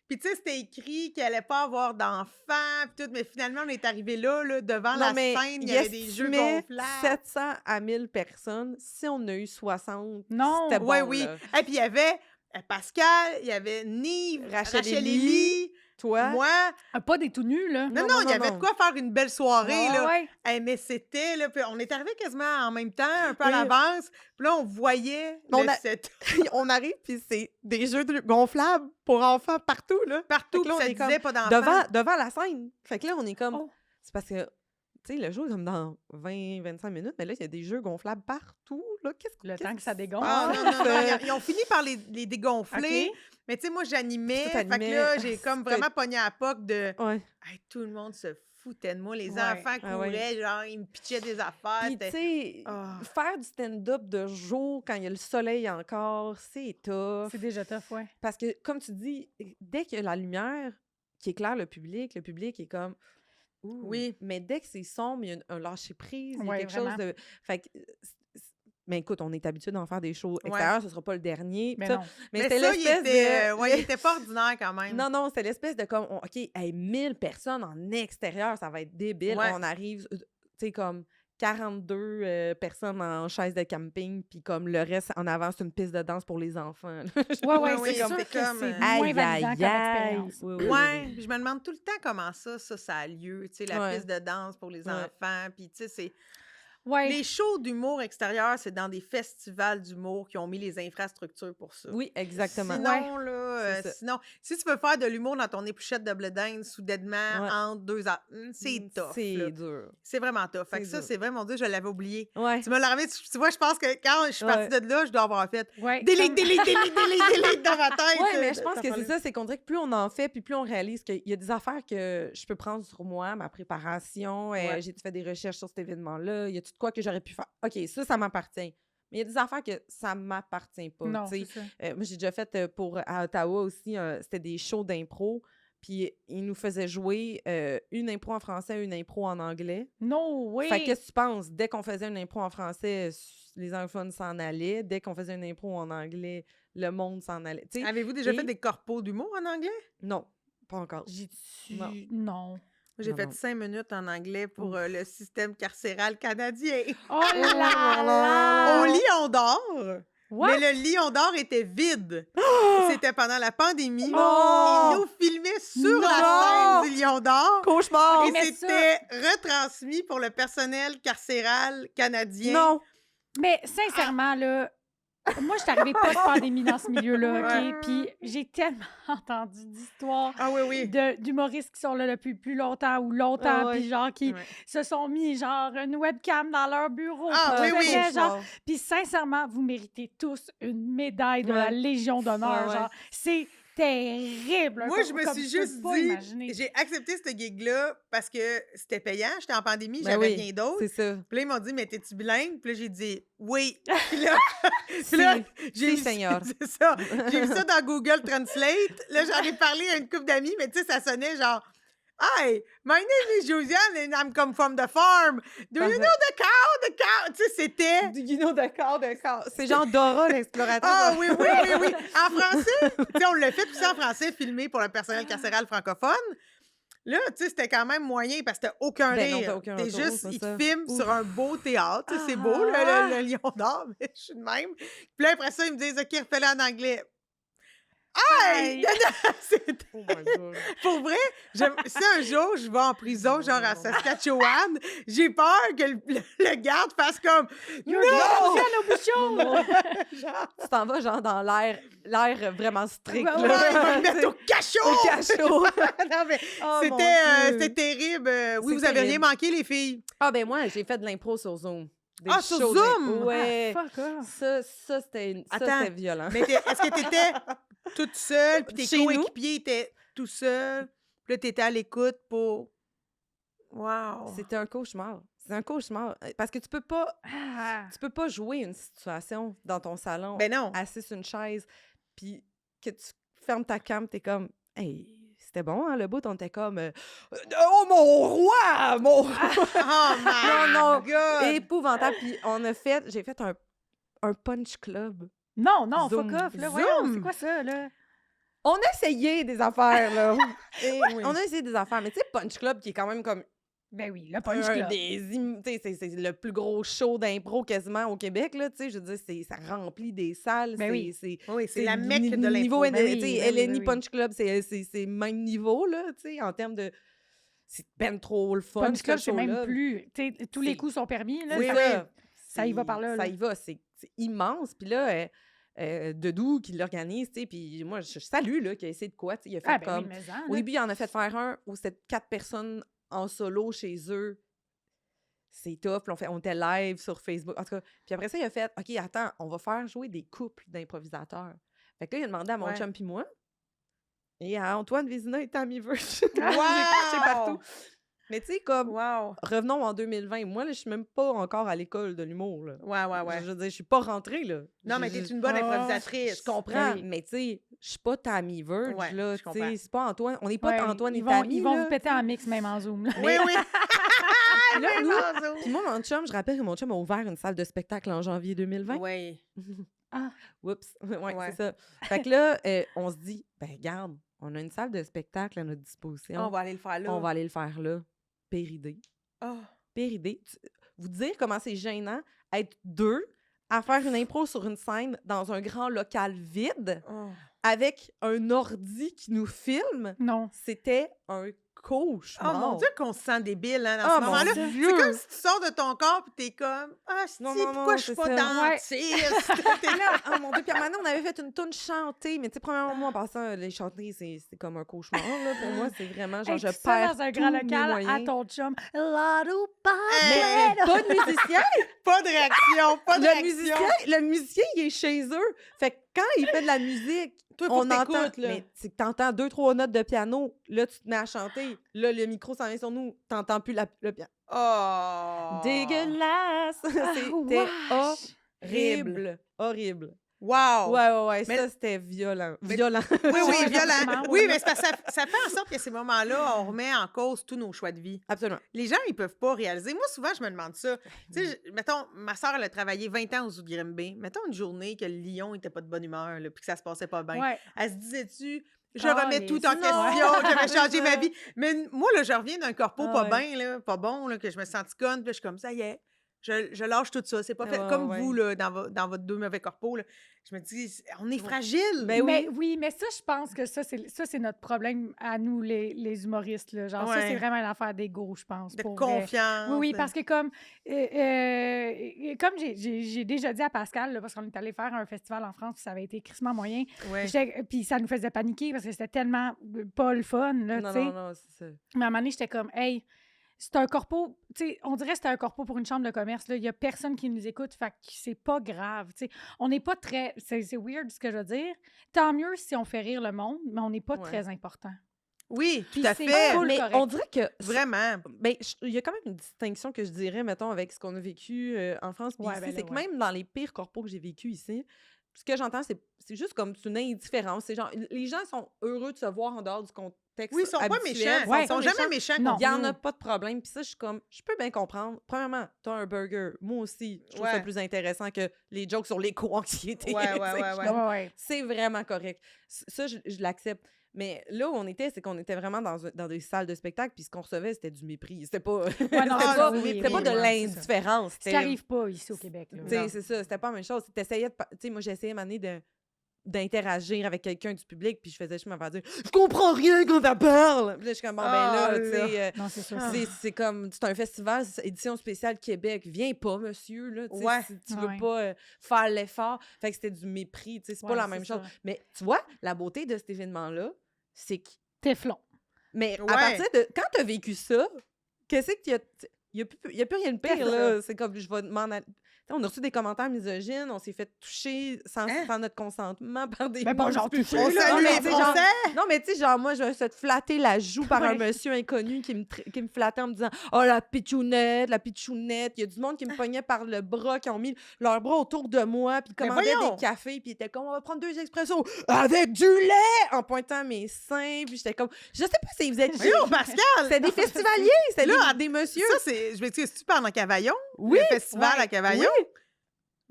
Puis, tu sais, c'était écrit qu'elle allait pas avoir d'enfants, puis tout, mais finalement, on est arrivé là, devant Non, la mais scène, il y avait des jeux estimait gonflables. 700 à 1000 personnes. Si on a eu 60, Non. c'était bon, Ouais, oui. là. Et puis, il y avait Pascal, il y avait Nive, Rachel Rachel Élie, Élie, Toi? moi. Pas des tout nus, là. Non, Non, il y avait de quoi faire une belle soirée, Ouais, là. ouais. Hey, mais c'était, là, puis on est arrivés quasiment en même temps, un peu à Oui. l'avance. Puis là, on voyait On le a- set On arrive, puis c'est des jeux gonflables pour enfants partout, là. partout, Fait que là, puis ça on est disait pas d'enfants. Devant la scène. Fait que là, on est comme... Oh. C'est parce que, tu sais, le jour est comme dans 20-25 minutes, mais là, il y a des jeux gonflables partout, là. Le temps que ça dégonfle. Ah non, non, non, ils ont fini par les dégonfler. OK. Mais tu sais, moi, j'animais. Toi, Fait que t'animais. là, j'ai comme C'était- vraiment pogné à la poque de... Ouais. Hey, tout le monde se foutait de moi. Les Ouais. enfants Ah ouais. couraient, genre, ils me pitchaient des affaires. Puis, tu c'était- sais, Ah. faire du stand-up de jour quand il y a le soleil encore, c'est tough. C'est déjà tough, ouais. Parce que, comme tu dis, dès qu'il y a la lumière qui éclaire le public est comme... Ouh. Oui. Mais dès que c'est sombre, il y a un lâcher-prise, il y a Ouais, quelque vraiment. chose de... Fait que... Mais écoute, on est habitué d'en faire des shows Ouais. extérieurs, ce sera pas le dernier. Mais ça. non. Mais Mais c'était ça, il l'espèce était, de... ouais, il était pas ordinaire quand même. Non, non, c'est l'espèce de comme, OK, hey, 1000 personnes en extérieur, ça va être débile. Ouais. On arrive, tu sais, comme 42 personnes en chaise de camping, puis comme le reste en avant, c'est une piste de danse pour les enfants. Ouais, ouais, oui, c'est sûr c'est que comme, c'est aïe, moins validant comme expérience. Oui, oui, Ouais, oui. puis je me demande tout le temps comment ça a lieu, tu sais, la Ouais. piste de danse pour les Ouais. enfants, puis tu sais, c'est... Ouais. Les shows d'humour extérieur, c'est dans des festivals d'humour qui ont mis les infrastructures pour ça. Oui, exactement. Sinon, là, c'est ça. sinon, si tu veux faire de l'humour dans ton épluchette de blé d'Inde, soudainement, Ouais. entre deux ans, c'est tough. C'est là. dur. C'est vraiment tough. Fait que C'est ça, dur. c'est vrai, mon Dieu, je l'avais oublié. Ouais. Tu me l'as ramené, tu vois, je pense que quand je suis partie de là, je dois avoir fait Ouais, delete, comme- delete, delete, delete, delete dans ma tête. Oui, mais je de pense cette que c'est affaire-là. ça, c'est qu'on dirait que plus on en fait, puis plus on réalise qu'il y a des affaires que je peux prendre sur moi, ma préparation, Ouais. j'ai fait des recherches sur cet événement-là, il y a tout de quoi que j'aurais pu faire. OK, ça m'appartient. Mais il y a des affaires que ça m'appartient pas. Non, tu sais. c'est ça. Moi, j'ai déjà fait à Ottawa aussi, c'était des shows d'impro, puis ils nous faisaient jouer une impro en français, une impro en anglais. No way! Fait que qu'est-ce que tu penses? Dès qu'on faisait une impro en français, les anglophones s'en allaient. Dès qu'on faisait une impro en anglais, le monde s'en allait. Tu sais, Avez-vous déjà Et- fait des corpos d'humour en anglais? non, pas encore. J'ai-tu... Non. Non. Moi, j'ai Non, fait non. 5 minutes en anglais pour le système carcéral canadien. Oh là là! Au Lion d'Or. What? Mais le Lion d'Or était vide. C'était pendant la pandémie. Oh! Ils nous filmaient sur Non! la scène du Lion d'Or. Cauchemar! Et mais c'était retransmis pour le personnel carcéral canadien. Non! Mais sincèrement, là, moi, je suis arrivée post-pandémie dans ce milieu-là, Ouais. OK? Puis j'ai tellement entendu d'histoires Ah oui, oui. d'humoristes qui sont là depuis plus longtemps ou longtemps, Ah ouais. puis genre qui Ouais. se sont mis genre une webcam dans leur bureau. Ah, puis oui, qui oui. faisaient, genre... Cauchemar. Puis sincèrement, vous méritez tous une médaille de Ouais. la Légion d'honneur. Ouais, ouais. Genre, c'est terrible. Moi, je me comme suis je peux juste pas dit, imaginer. j'ai accepté ce gig-là parce que c'était payant. J'étais en pandémie, Ben j'avais oui, rien d'autre. C'est ça. Puis là, ils m'ont dit, mais t'es-tu bilingue? Puis là, j'ai dit, oui. Puis là, puis là, j'ai Si, vu- Seigneur. C'est ça. J'ai vu ça dans Google Translate. Là, j'en ai parlé à une couple d'amis, mais tu sais, ça sonnait genre, Hi, my name is Josiane and I'm come from the farm. Do you Parfait. know the cow? The cow? Tu sais, c'était. Du guineau d'accord. C'est genre Dora, l'exploratrice. Ah oui, oui, oui, oui. En français, tu sais, on l'a fait tout ça en français, filmé pour le personnel carcéral francophone. Là, tu sais, c'était quand même moyen parce que t'as aucun Ben non, rire. t'as aucun T'es retour, juste, c'est ils ça. te filment Ouf. sur un beau théâtre. Tu sais, c'est beau, le Lion d'Or, mais je suis de même. Puis là, après ça, ils me disent, OK, refais-le en anglais. Hey! Aïe. C'était- Oh my God. Pour vrai, si un jour je vais en prison, genre à Saskatchewan, j'ai peur que le garde fasse comme You're non! Josiane Aubuchon! Genre, Tu t'en vas genre dans l'air vraiment strict. Ouais, ouais, là. il va me mettre au cachot! Au cachot. Non, mais Oh, mon c'était Dieu. terrible. Oui, C'est vous avez rien terrible. manqué, les filles. Ah, ben moi, j'ai fait de l'impro sur Zoom. Des Ah, sur shows Zoom? d'impro. Ouais. Ah, fuck off. Ça, c'était Attends. c'était violent. Mais est-ce que t'étais toute seule, puis tes Chez nous? coéquipiers étaient tout seuls, puis là, t'étais à l'écoute pour... Wow! C'était un cauchemar. C'est un cauchemar. Parce que tu peux pas jouer une situation dans ton salon, Ben non! assis sur une chaise, puis que tu fermes ta cam, t'es comme, hey, c'était bon, hein, le bout, on était comme, oh mon roi, mon roi! Oh my Non, God! Épouvantable. Puis j'ai fait un punch club. Non, non, Zoom. fuck off. Là, Zoom? voyons, c'est quoi ça, là? On a essayé des affaires, là. Et Oui. On a essayé des affaires, mais tu sais, punch club qui est quand même comme Ben oui, le Punch Club. C'est le plus gros show d'impro quasiment au Québec, là, tu sais, je veux dire, ça remplit des salles, Ben oui. Oui, c'est c'est la du mecque de niveau, l'impro. Ben tu oui, sais, ben oui, LNI ben oui. Punch Club, c'est même niveau, là, tu sais, en termes de... C'est ben trop le fun, Punch ce Club, c'est même show-là. plus... tu sais, tous les C'est- coups sont permis, là. Oui, C'est oui. Ça y va par là, Ça là. y va, c'est immense. Puis là, Dedou qui l'organise, tu sais, puis moi, je salue, là, qui a essayé de quoi, tu sais, il a fait Ah, ben comme... oui, mais Au début, il en a fait faire un où c'était 4 personnes en solo chez eux. C'est top. Puis on était live sur Facebook. En tout cas, puis après ça, il a fait OK, attends, on va faire jouer des couples d'improvisateurs. Fait que là, il a demandé à mon Ouais. chum puis moi et à Antoine Vézina et Tammy Verge. J'ai Wow! craché partout. Mais tu sais, comme, Wow! revenons en 2020. Moi, là, je suis même pas encore à l'école de l'humour. Là. Ouais. Je veux dire, je suis pas rentrée, là. Non, mais Je- t'es une bonne Ah, improvisatrice. je comprends, Ben oui. mais tu sais, je suis pas Tammy Verge, Ouais, là. je Tu comprends. sais, c'est pas Antoine. On n'est pas Ouais, Antoine et ils Tammy, vont là, vous péter tu sais. en mix, même en Zoom, là. Oui, oui. Puis là, nous, Raison. puis moi, mon chum, je rappelle que mon chum a ouvert une salle de spectacle en janvier 2020. Oui. Ah. Oups. Ouais, Ouais. c'est ça. Fait que là, on se dit, ben regarde, on a une salle de spectacle à notre disposition. On va aller le faire là. On va aller le faire là. Péridé. Oh. Péridé. Vous dire comment c'est gênant être 2 à faire une impro sur une scène dans un grand local vide Oh. avec un ordi qui nous filme. Non. C'était un cauchemar. Oh mon Dieu, qu'on se sent débile hein, dans Ah, ce mon moment-là. Dieu. C'est comme si tu sors de ton corps et t'es comme ah, Non, si, non, pourquoi non, je suis c'est pas ça. dentiste? T'es là, oh mon Dieu. Puis à un moment donné, on avait fait une toune chantée, mais tu sais, premièrement, moi, en passant, les chanter, c'est comme un cauchemar, là. Pour moi, c'est vraiment genre, Hey, je tout ça perds dans un tous grand mes local à moyens. ton chum. Lado Hey, Pas de musicien! pas de réaction, pas de réaction. Le musicien, il est chez eux. Fait que quand il fait de la musique, Toi, faut on que entend, t'écoutes, là. mais c'est que t'entends 2-3 notes de piano, là, tu te mets à chanter, là, le micro s'en vient sur nous, t'entends plus le piano. Oh. Dégueulasse! C'était wesh. horrible. Horrible. Wow. Ouais, Mais- ça, c'était violent. Mais- Violent. Oui, oui, Ouais, violent. effectivement, Oui, oui. mais c'est parce que ça fait en sorte que ces moments-là, on remet en cause tous nos choix de vie. Absolument. Les gens, ils peuvent pas réaliser. Moi, souvent, je me demande ça. Tu sais, mettons, ma soeur, elle a travaillé 20 ans au zoo de Grimby. Mettons une journée que le lion était pas de bonne humeur, là, puis que ça se passait pas bien. Ouais. Elle se disait-tu, je Ah, remets les- tout en Non. question, je vais C'est changer ma ça. vie. Mais moi, là, je reviens d'un corpo Ah pas ouais. bien, là, pas bon, là, que je me sens conne, puis là, je suis comme ça y est. Je lâche tout ça. C'est pas fait Ouais, comme ouais. vous, là, dans votre deux mauvais corpos. Là. Je me dis, on est fragile. Ben mais oui, mais ça, je pense que ça, c'est notre problème à nous, les humoristes. Là. Genre, ça, Ouais. c'est vraiment une affaire d'ego, je pense. de pour vrai. confiance. Oui, parce que comme j'ai déjà dit à Pascal, là, parce qu'on est allé faire un festival en France, puis ça avait été crissement moyen, Ouais. puis ça nous faisait paniquer parce que c'était tellement pas le fun, là, Non, tu sais. non, c'est ça. Mais à un moment donné, j'étais comme, hey, c'est un corpo, tu sais, on dirait que c'était un corpo pour une chambre de commerce, là. Il y a personne qui nous écoute, fait que c'est pas grave, tu sais. On n'est pas très, c'est weird ce que je veux dire. Tant mieux si on fait rire le monde, mais on n'est pas Ouais. très important. Oui, tout Puis à c'est fait. full Mais correct. on dirait que... Vraiment. Ben, il y a quand même une distinction que je dirais, mettons, avec ce qu'on a vécu en France puis Ouais, ici. ben là, C'est que ouais. même dans les pires corpos que j'ai vécu ici, ce que j'entends, c'est juste comme une indifférence. C'est genre, les gens sont heureux de se voir en dehors du contexte Oui, ils sont pas habituel. méchants. Ouais. Ils sont jamais méchants Non. contre Il n'y en nous. a pas de problème. Puis ça, je suis comme, je peux bien comprendre. Premièrement, t'as un burger. Moi aussi, je trouve ça Ouais. plus intéressant que les jokes sur l'éco-anxiété. Ouais, tu sais. ouais. Ouais, ouais. C'est vraiment correct. Ça, je l'accepte. Mais là où on était, c'est qu'on était vraiment dans des salles de spectacle, puis ce qu'on recevait, c'était du mépris. C'était pas, Ouais, non, c'était c'est pas, ça, oui, c'était oui, pas de oui, c'est ça. l'indifférence. Ce qui C'était- n'arrive pas ici au Québec. Là. tu sais, Non. c'est ça, c'était pas la même chose. T'essayais de... Tu sais, moi, j'essayais m'amener d'interagir avec quelqu'un du public, puis je faisais juste me faire dire « Je comprends rien quand elle parle! » Puis là, je suis comme « Bon, Ah, ben là, tu sais... Non, c'est ça. Ah. c'est comme, c'est un festival, c'est édition spéciale Québec. Viens pas, monsieur, là, tu sais, Ouais. si tu veux Ouais. pas faire l'effort. Fait que c'était du mépris, tu sais, c'est pas Ouais, la c'est même ça. chose. Mais tu vois, la beauté de cet événement-là, c'est que... Téflon. Mais Ouais. à partir de... Quand t'as vécu ça, qu'est-ce que tu as... Il n'y a plus rien de pire, là. C'est comme, je vais demander... On a reçu des commentaires misogynes, on s'est fait toucher sans notre consentement par des... Mais pas genre plus toucher, On là. salue Non, mais les tu sais, genre- Français. Non, mais tu sais, genre, moi, je me suis fait flatter la joue par un Ouais. monsieur inconnu qui me flattait en me disant « Oh, la pitchounette, la pitchounette. » Il y a du monde qui me pognait par le bras, qui ont mis leur bras autour de moi, puis Mais commandaient voyons! des cafés, puis ils étaient comme « On va prendre 2 expressos avec du lait! » en pointant mes seins, puis j'étais comme... Je sais pas si vous êtes... Voyons, Pascal! C'était des festivaliers, c'était Là, des messieurs. Ça, c'est... Je m'excuse, tu parles dans Cavaillon? Oui, Le festival ouais, à Cavaillon? oui.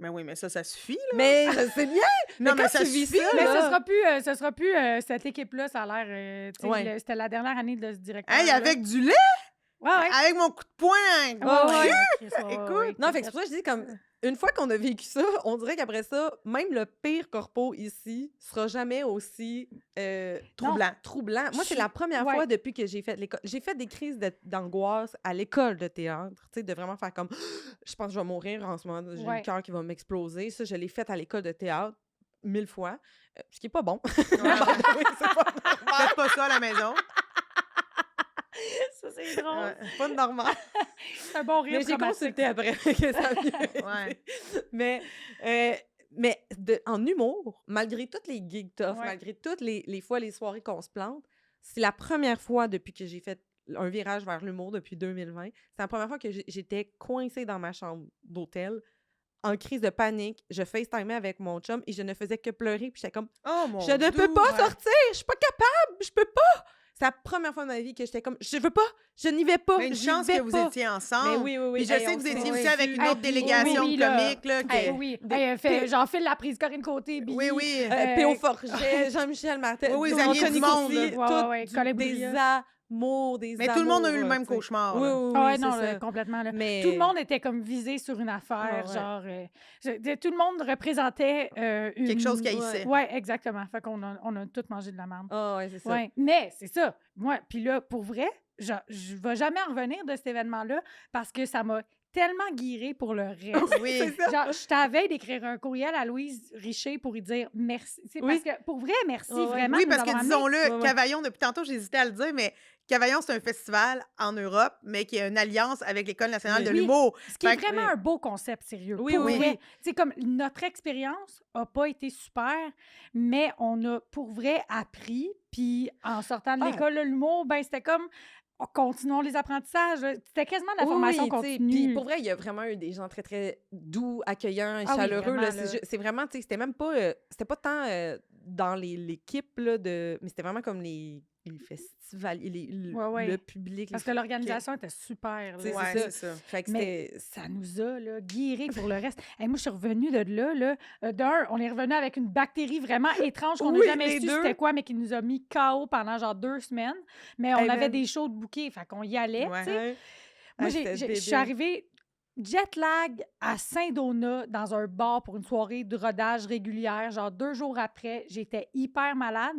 Mais oui, mais ça suffit, là. Mais c'est bien! Non, mais mais quand ça tu vis suffit, ça, Mais là- ce sera plus cette équipe-là, ça a l'air. Tu sais, Ouais. c'était la dernière année de ce directeur. Hey, avec du lait? Ouais, ouais. avec mon coup de poing. Ouais, ouais. Chris, ouais, Écoute, ouais, Non, fait que c'est pour ça que je dis comme une fois qu'on a vécu ça, on dirait qu'après ça, même le pire corpo ici sera jamais aussi Troublant. troublant. Moi, c'est Je- la première ouais. fois depuis que j'ai fait l'école. J'ai fait des crises d'angoisse à l'école de théâtre, tu sais, de vraiment faire comme je pense que je vais mourir en ce moment, j'ai Ouais. le cœur qui va m'exploser. Ça, je l'ai fait à l'école de théâtre 1000 fois, ce qui est pas bon. Ouais, By the way, c'est pas normal. Faites pas ça à la maison. Ça, c'est drôle. Ouais. C'est pas normal. C'est un bon rire Mais j'ai traumatique. consulté après que ça a mieux été. Ouais. Mais en humour, malgré toutes les gigs tough, Ouais. malgré toutes les fois, les soirées qu'on se plante, c'est la première fois depuis que j'ai fait un virage vers l'humour depuis 2020. C'est la première fois que j'étais coincée dans ma chambre d'hôtel, en crise de panique. Je FaceTimais avec mon chum et je ne faisais que pleurer. Puis j'étais comme, Oh mon je ne peux Dieu, pas ouais. sortir, je suis pas capable, je peux pas. C'est la première fois de ma vie que j'étais comme, je veux pas, je n'y vais pas. Mais une j'y chance vais que vous pas. étiez ensemble. Mais oui, oui, oui. Puis je Hey, sais on que vous s'est étiez su. aussi avec une Hey, autre puis délégation oui, de là. comiques. Là, qui- Hey, oui, j'enfile la prise Corinne Côté, Billy. Oui, oui. P.O. Forget, Jean-Michel Martel. Oui, oui, tout- Xavier Anthony Dumont, Cossy, là. tout Ouais, ouais, du- Colin des Boulier. amours, des Mais tout le monde a eu le amours, même tu sais. cauchemar. Oui, là. oui, oui, Ah ouais, c'est non, ça. complètement. Là. Mais... Tout le monde était comme visé sur une affaire, Ah ouais. genre... tout le monde représentait une... Quelque chose qui haïssait. Ouais, exactement. Fait qu'on on a tous mangé de la merde. Ah ouais, c'est ça. Ouais. Mais c'est ça. Moi, puis là, pour vrai, je vais jamais en revenir de cet événement-là parce que ça m'a tellement guirée pour le reste. Oui. C'est ça. Genre, je t'avais d'écrire un courriel à Louise Richer pour lui dire merci. C'est Oui. parce que, pour vrai, merci Ouais, ouais. vraiment Oui, de nous parce que avoir amenés. disons-le, Ouais, ouais. Cavaillon, depuis tantôt, j'hésitais à le dire, mais Cavaillon, c'est un festival en Europe, mais qui a une alliance avec l'École nationale de Oui. l'humour. Ce qui est Fait que- vraiment oui. un beau concept, sérieux. Oui, pour oui, vrai. oui. C'est comme notre expérience n'a pas été super, mais on a pour vrai appris. Puis en sortant de Ah. l'école de l'humour, ben c'était comme continuons les apprentissages. C'était quasiment de la Oui, formation oui, tu sais, continue. Puis pour vrai, il y a vraiment eu des gens très, très doux, accueillants, Ah oui, chaleureux. vraiment, là. là. C'est vraiment, tu sais, c'était même pas... c'était pas tant dans l'équipe, là, de... Mais c'était vraiment comme les festivals, Ouais, ouais. le public. Parce que l'organisation était super. là. C'est Ouais, ça. c'est ça. Fait que Mais c'était... ça nous a là, guéris pour le reste. Hey, moi, je suis revenue de là. D'un, on est revenu avec une bactérie vraiment étrange qu'on n'a Oui, jamais les su deux. c'était quoi, mais qui nous a mis KO pendant genre 2 semaines. Mais on Hey, avait man. des shows de bouquets, fait qu'on y allait. Ouais. tu sais. Ouais. Moi, Ah, c'était je suis débile. arrivée jet lag à Saint-Donat dans un bar pour une soirée de rodage régulière. Genre 2 jours après, j'étais hyper malade.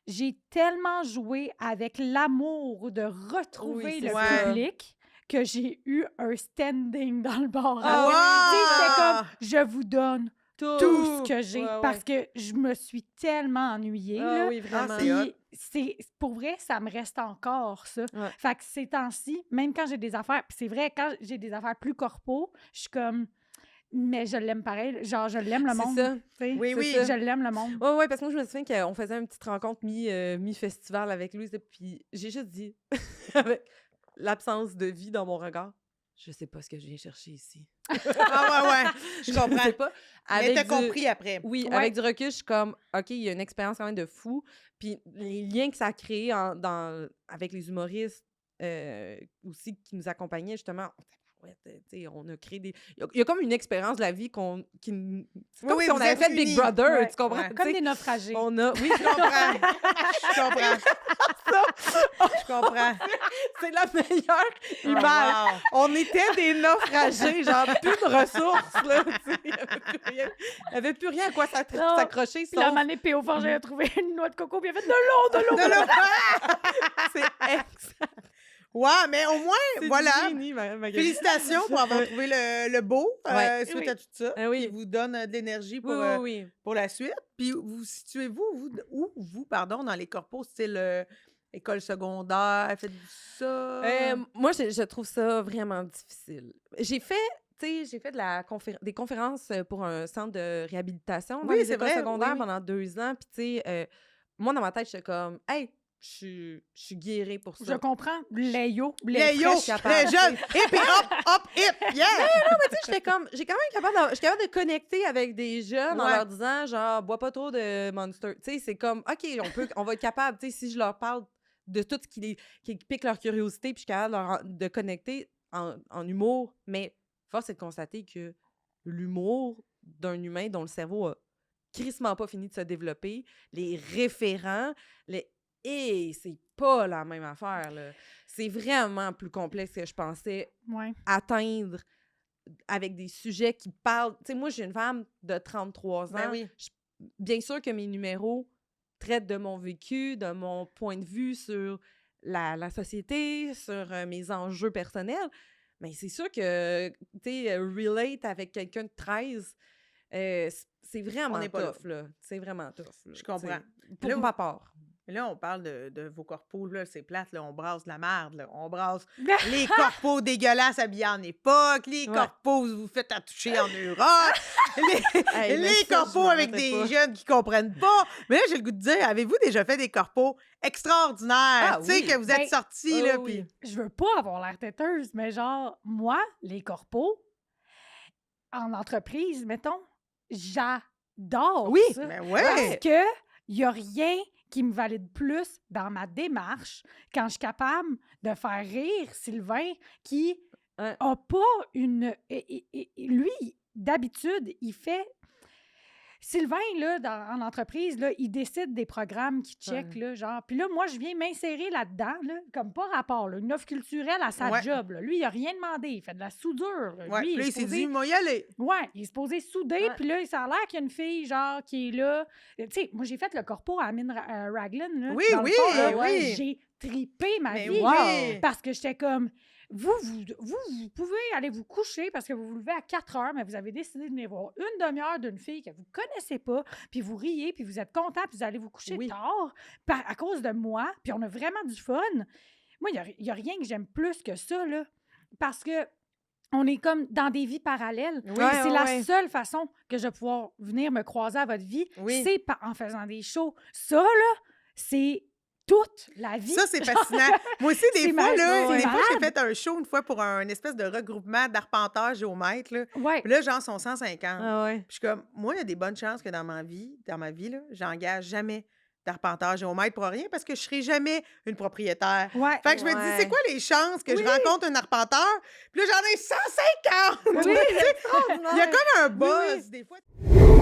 J'ai tellement joué avec l'amour de retrouver Oui, le c'est ça. public que j'ai eu un standing dans le bar. Ah après. oui, Tu sais, c'est j'étais ça. comme, je vous donne tout ce que j'ai Ouais, ouais. parce que je me suis tellement ennuyée. Ah là. oui, vraiment. c'est hot. Puis pour vrai, ça me reste encore, ça. Ouais. Fait que ces temps-ci, même quand j'ai des affaires, puis c'est vrai, quand j'ai des affaires plus corpo, je suis comme, mais je l'aime pareil. Genre, je l'aime le monde. C'est ça. tu sais. Oui, C'est oui. ça. Je l'aime le monde. Ouais, ouais, parce que moi, je me souviens qu'on faisait une petite rencontre mi-festival avec Louise, puis j'ai juste dit, avec l'absence de vie dans mon regard, je sais pas ce que je viens chercher ici. Ah ouais, ouais. Je comprends. sais pas. Mais Avec t'as du- compris après. Oui, Ouais. avec du recul, je suis comme, OK, il y a une expérience quand même de fou. Puis les liens que ça a créés avec les humoristes aussi qui nous accompagnaient, justement, ouais, tu sais, on a créé des... Il y a comme une expérience de la vie c'est Oui, comme oui, si on vous avait êtes fait Big unis. Brother, Ouais, tu comprends? ouais. Tu Comme sais, des naufragés. on a... Oui, Je comprends. Je comprends. Je comprends. c'est la meilleure Oh, image. wow. On était des naufragés, genre plus de ressources, là. Tu sais, il y avait plus rien à quoi Non. s'accrocher, Puis la sauf... manée P.O. Forger a trouvé une noix de coco, puis il a fait de l'eau. De l'eau. C'est exact. Ouais, mais au moins, C'est voilà. du génie, Magali. Félicitations pour avoir trouvé le beau Ouais. suite Oui. à tout ça. Ah oui. Qui vous donne de l'énergie pour, Oui, oui, oui. pour la suite. Puis vous situez-vous, dans les corpos, style école secondaire, faites-vous ça? Moi, je trouve ça vraiment difficile. J'ai fait des conférences pour un centre de réhabilitation dans Oui, les c'est écoles vrai, secondaires oui, oui. pendant 2 ans. Puis, tu sais, moi, dans ma tête, j'étais comme, hey, je suis guérie pour ça. Je comprends. Léo. Les yo, fraîches capables, les jeunes, hip, hop, hip, yeah! Tu sais, j'étais comme, je suis capable de connecter avec des jeunes en Ouais. leur disant, genre, bois pas trop de Monster. Tu sais, c'est comme, OK, on va être capable, tu sais, si je leur parle de tout ce qui pique leur curiosité, puis je suis capable de connecter en humour, mais force est de constater que l'humour d'un humain dont le cerveau a crissement pas fini de se développer, les référents, Et c'est pas la même affaire, là. C'est vraiment plus complexe que je pensais Ouais. atteindre avec des sujets qui parlent... Tu sais, moi, j'ai une femme de 33 ans. Ben oui. Bien sûr que mes numéros traitent de mon vécu, de mon point de vue sur la société, sur mes enjeux personnels. Mais c'est sûr que, tu sais, relate avec quelqu'un de 13, c'est vraiment On n'est pas là. tough, là. C'est vraiment tough, là, Je comprends. tu sais. Là, Pour ma part. Mais là, on parle de vos corpos, là, c'est plate, là, on brasse de la merde, là. On brasse les corpos dégueulasses habillés en époque, les Ouais. corpos où vous faites attoucher en Europe, Hey, mais les ça, je corpos m'en avec doutais des pas. jeunes qui comprennent pas. Mais là, j'ai le goût de dire, avez-vous déjà fait des corpos extraordinaires? Ah Tu sais, oui. que vous êtes Ben, sortis, oh là, oui. puis... Je veux pas avoir l'air têteuse, mais genre, moi, les corpos, en entreprise, mettons, j'adore Oui, ça. Ben ouais! Parce que y a rien qui me valide plus dans ma démarche quand je suis capable de faire rire Sylvain qui Hein. a pas une... lui, d'habitude, il fait... Sylvain, là, en entreprise, là, il décide des programmes qu'il check, là, genre. Puis là, moi, je viens m'insérer là-dedans, là, comme pas rapport, là, une offre culturelle à sa Ouais. job. Là. Lui, il a rien demandé. Il fait de la soudure. Là. Ouais, Lui, puis là, il s'est supposé- dit, moi, y aller. Ouais, il est supposé souder, Ouais. puis là, ça a l'air qu'il y a une fille, genre, qui est là. Tu sais, moi, j'ai fait le corpo à Amine Raglan, là. Oui, Dans le oui, fond, là, oui. j'ai tripé ma Mais vie. oui. Parce que j'étais comme, vous pouvez aller vous coucher parce que vous vous levez à 4 heures, mais vous avez décidé de venir voir une demi-heure d'une fille que vous connaissez pas, puis vous riez, puis vous êtes content, puis vous allez vous coucher Oui. tard à cause de moi, puis on a vraiment du fun. Moi, il y a rien que j'aime plus que ça, là. Parce que on est comme dans des vies parallèles. Oui, Et c'est la ouais. seule façon que je vais pouvoir venir me croiser à votre vie, Oui. c'est en faisant des shows. Ça, là, c'est toute la vie. Ça, c'est fascinant. Moi aussi, des C'est fois, malade, là, c'est des fois, j'ai malade. fait un show une fois pour un espèce de regroupement d'arpenteurs géomètres, là. Ouais. Puis là, genre, ils sont 150. Ah ouais. Puis je suis comme, moi, il y a des bonnes chances que dans ma vie, là, j'engage jamais d'arpenteur géomètre pour rien parce que je serai jamais une propriétaire. Ouais. Fait que je me dis, Ouais. c'est quoi les chances que je Oui. rencontre un arpenteur? Puis là, j'en ai 150! Oui, Tu sais, c'est extraordinaire. il y a comme un Oui, buzz, oui. des fois.